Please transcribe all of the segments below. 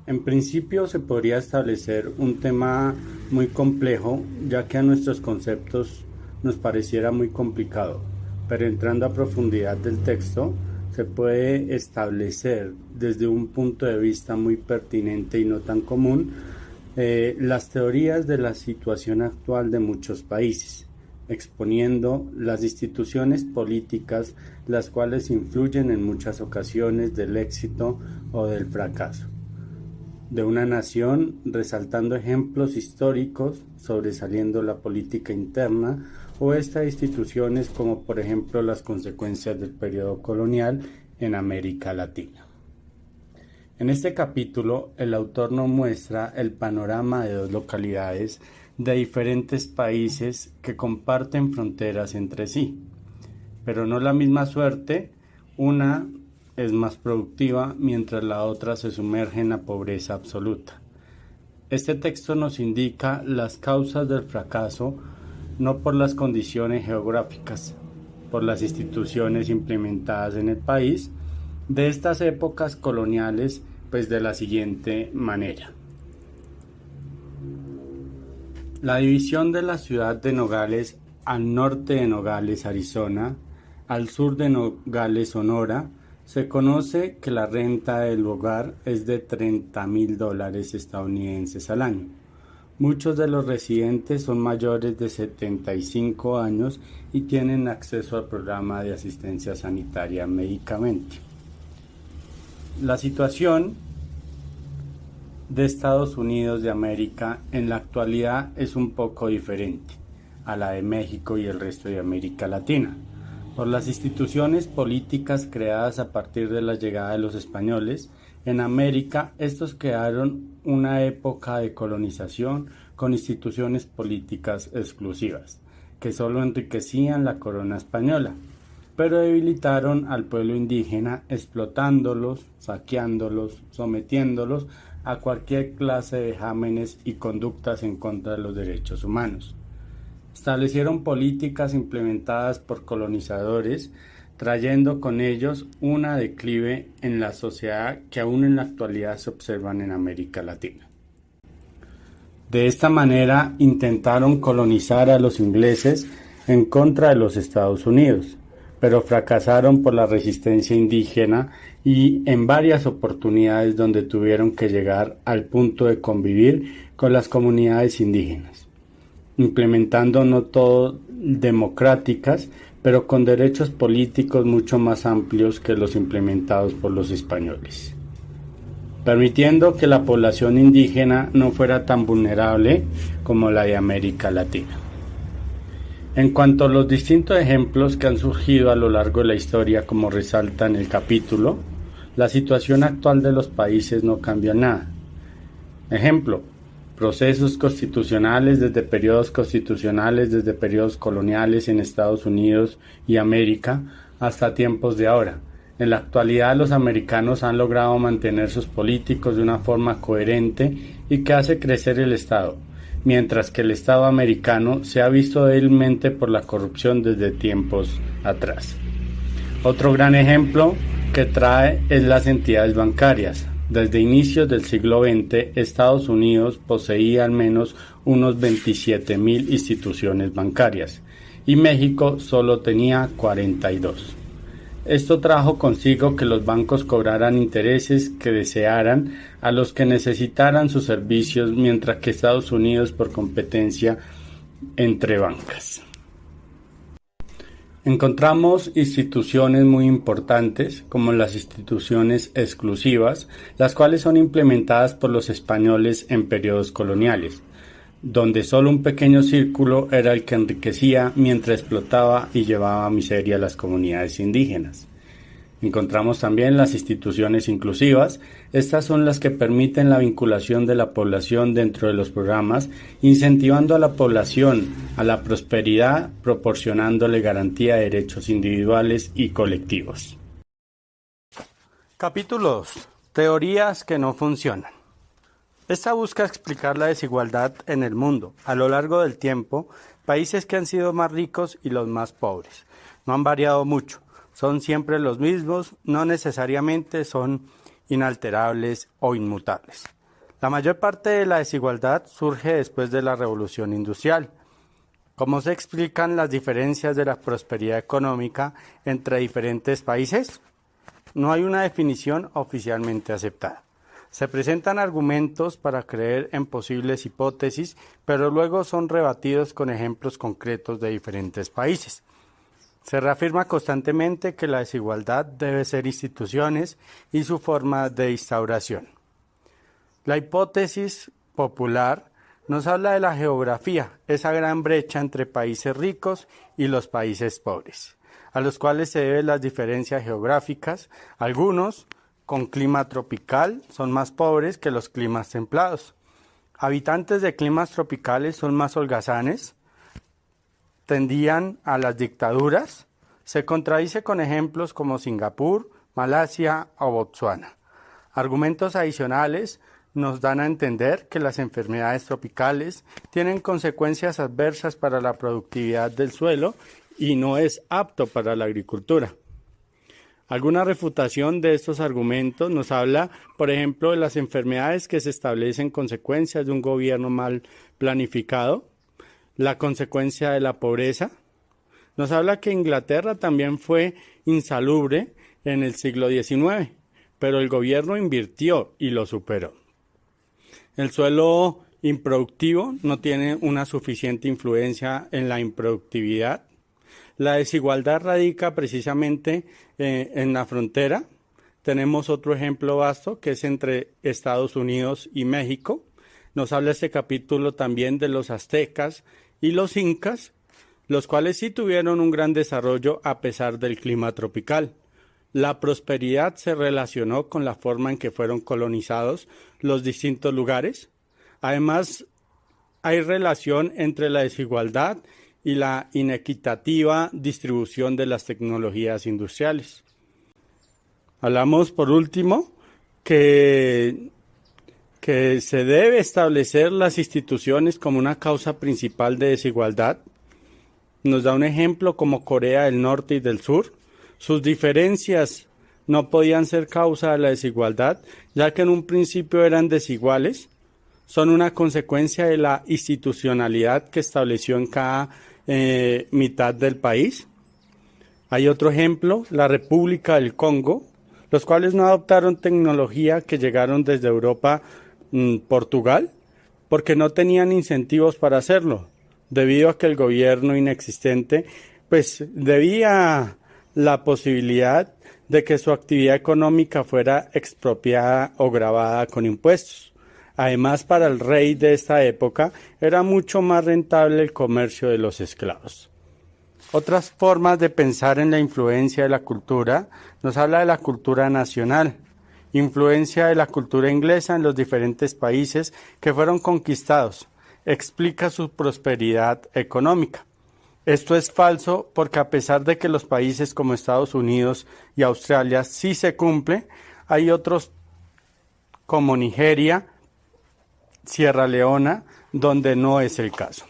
En principio se podría establecer un tema muy complejo, ya que a nuestros conceptos nos pareciera muy complicado, pero entrando a profundidad del texto, se puede establecer desde un punto de vista muy pertinente y no tan común las teorías de la situación actual de muchos países, exponiendo las instituciones políticas las cuales influyen en muchas ocasiones del éxito o del fracaso de una nación, resaltando ejemplos históricos, sobresaliendo la política interna o estas instituciones como por ejemplo las consecuencias del periodo colonial en América Latina. En este capítulo, el autor nos muestra el panorama de dos localidades de diferentes países que comparten fronteras entre sí, pero no la misma suerte. Una es más productiva mientras la otra se sumerge en la pobreza absoluta. Este texto nos indica las causas del fracaso no por las condiciones geográficas, por las instituciones implementadas en el país de estas épocas coloniales, pues de la siguiente manera. La división de la ciudad de Nogales al norte de Nogales, Arizona, al sur de Nogales, Sonora, se conoce que la renta del hogar es de $30,000 estadounidenses al año. Muchos de los residentes son mayores de 75 años y tienen acceso al programa de asistencia sanitaria médicamente. La situación de Estados Unidos de América en la actualidad es un poco diferente a la de México y el resto de América Latina. Por las instituciones políticas creadas a partir de la llegada de los españoles, en América estos crearon una época de colonización con instituciones políticas exclusivas, que solo enriquecían la corona española, pero debilitaron al pueblo indígena explotándolos, saqueándolos, sometiéndolos a cualquier clase de vejámenes y conductas en contra de los derechos humanos. Establecieron políticas implementadas por colonizadores, trayendo con ellos una declive en la sociedad que aún en la actualidad se observan en América Latina. De esta manera intentaron colonizar a los ingleses en contra de los Estados Unidos, pero fracasaron por la resistencia indígena y en varias oportunidades donde tuvieron que llegar al punto de convivir con las comunidades indígenas, implementando no todo democráticas, pero con derechos políticos mucho más amplios que los implementados por los españoles, permitiendo que la población indígena no fuera tan vulnerable como la de América Latina. En cuanto a los distintos ejemplos que han surgido a lo largo de la historia, como resalta en el capítulo, la situación actual de los países no cambia nada. Ejemplo: procesos constitucionales desde periodos coloniales en Estados Unidos y América hasta tiempos de ahora. En la actualidad los americanos han logrado mantener sus políticos de una forma coherente y que hace crecer el Estado, mientras que el Estado americano se ha visto débilmente por la corrupción desde tiempos atrás. Otro gran ejemplo que trae es las entidades bancarias. Desde inicios del siglo XX, Estados Unidos poseía al menos unos 27,000 instituciones bancarias y México solo tenía 42. Esto trajo consigo que los bancos cobraran intereses que desearan a los que necesitaran sus servicios, mientras que Estados Unidos por competencia entre bancas. Encontramos instituciones muy importantes, como las instituciones exclusivas, las cuales son implementadas por los españoles en periodos coloniales, donde solo un pequeño círculo era el que enriquecía mientras explotaba y llevaba a miseria a las comunidades indígenas. Encontramos también las instituciones inclusivas. Estas son las que permiten la vinculación de la población dentro de los programas, incentivando a la población a la prosperidad, proporcionándole garantía de derechos individuales y colectivos. Capítulo 2. Teorías que no funcionan. Esta busca explicar la desigualdad en el mundo. A lo largo del tiempo, países que han sido más ricos y los más pobres no han variado mucho. Son siempre los mismos, no necesariamente son inalterables o inmutables. La mayor parte de la desigualdad surge después de la Revolución Industrial. ¿Cómo se explican las diferencias de la prosperidad económica entre diferentes países? No hay una definición oficialmente aceptada. Se presentan argumentos para creer en posibles hipótesis, pero luego son rebatidos con ejemplos concretos de diferentes países. Se reafirma constantemente que la desigualdad debe ser instituciones y su forma de instauración. La hipótesis popular nos habla de la geografía, esa gran brecha entre países ricos y los países pobres, a los cuales se deben las diferencias geográficas. Algunos, con clima tropical, son más pobres que los climas templados. Habitantes de climas tropicales son más holgazanes, tendían a las dictaduras. Se contradice con ejemplos como Singapur, Malasia o Botsuana. Argumentos adicionales nos dan a entender que las enfermedades tropicales tienen consecuencias adversas para la productividad del suelo y no es apto para la agricultura. Alguna refutación de estos argumentos nos habla, por ejemplo, de las enfermedades que se establecen consecuencias de un gobierno mal planificado, la consecuencia de la pobreza. Nos habla que Inglaterra también fue insalubre en el siglo XIX, pero el gobierno invirtió y lo superó. El suelo improductivo no tiene una suficiente influencia en la improductividad. La desigualdad radica precisamente en la frontera. Tenemos otro ejemplo vasto que es entre Estados Unidos y México. Nos habla este capítulo también de los aztecas y los incas, los cuales sí tuvieron un gran desarrollo a pesar del clima tropical. La prosperidad se relacionó con la forma en que fueron colonizados los distintos lugares. Además, hay relación entre la desigualdad y la inequitativa distribución de las tecnologías industriales. Hablamos, por último, que se debe establecer las instituciones como una causa principal de desigualdad. Nos da un ejemplo como Corea del Norte y del Sur. Sus diferencias no podían ser causa de la desigualdad, ya que en un principio eran desiguales. Son una consecuencia de la institucionalidad que estableció en cada mitad del país. Hay otro ejemplo, la República del Congo, los cuales no adoptaron tecnología que llegaron desde Europa, Portugal, porque no tenían incentivos para hacerlo, debido a que el gobierno inexistente pues debía la posibilidad de que su actividad económica fuera expropiada o gravada con impuestos. Además, para el rey de esta época era mucho más rentable el comercio de los esclavos. Otras formas de pensar en la influencia de la cultura nos habla de la cultura nacional, influencia de la cultura inglesa en los diferentes países que fueron conquistados, explica su prosperidad económica. Esto es falso porque a pesar de que los países como Estados Unidos y Australia sí se cumple, hay otros como Nigeria, Sierra Leona, donde no es el caso.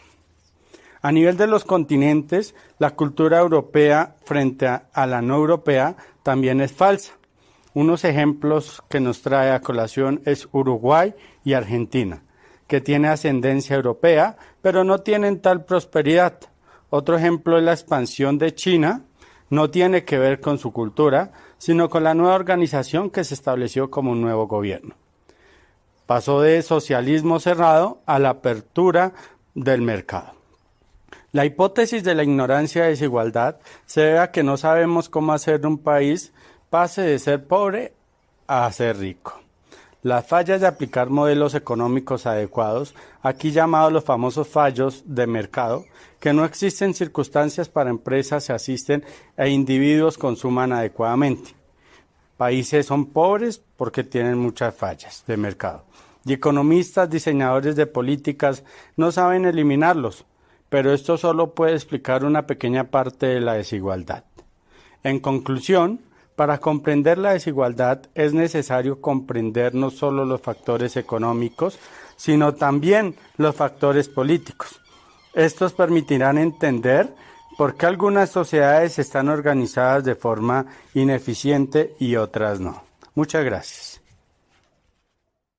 A nivel de los continentes, la cultura europea frente a la no europea también es falsa. Unos ejemplos que nos trae a colación es Uruguay y Argentina, que tiene ascendencia europea, pero no tienen tal prosperidad. Otro ejemplo es la expansión de China, no tiene que ver con su cultura, sino con la nueva organización que se estableció como un nuevo gobierno. Pasó de socialismo cerrado a la apertura del mercado. La hipótesis de la ignorancia y desigualdad se debe a que no sabemos cómo hacer un país pase de ser pobre a ser rico. Las fallas de aplicar modelos económicos adecuados, aquí llamados los famosos fallos de mercado, que no existen circunstancias para empresas se asisten e individuos consuman adecuadamente. Países son pobres porque tienen muchas fallas de mercado. Y economistas, diseñadores de políticas no saben eliminarlos, pero esto solo puede explicar una pequeña parte de la desigualdad. En conclusión, para comprender la desigualdad es necesario comprender no solo los factores económicos, sino también los factores políticos. Estos permitirán entender por qué algunas sociedades están organizadas de forma ineficiente y otras no. Muchas gracias.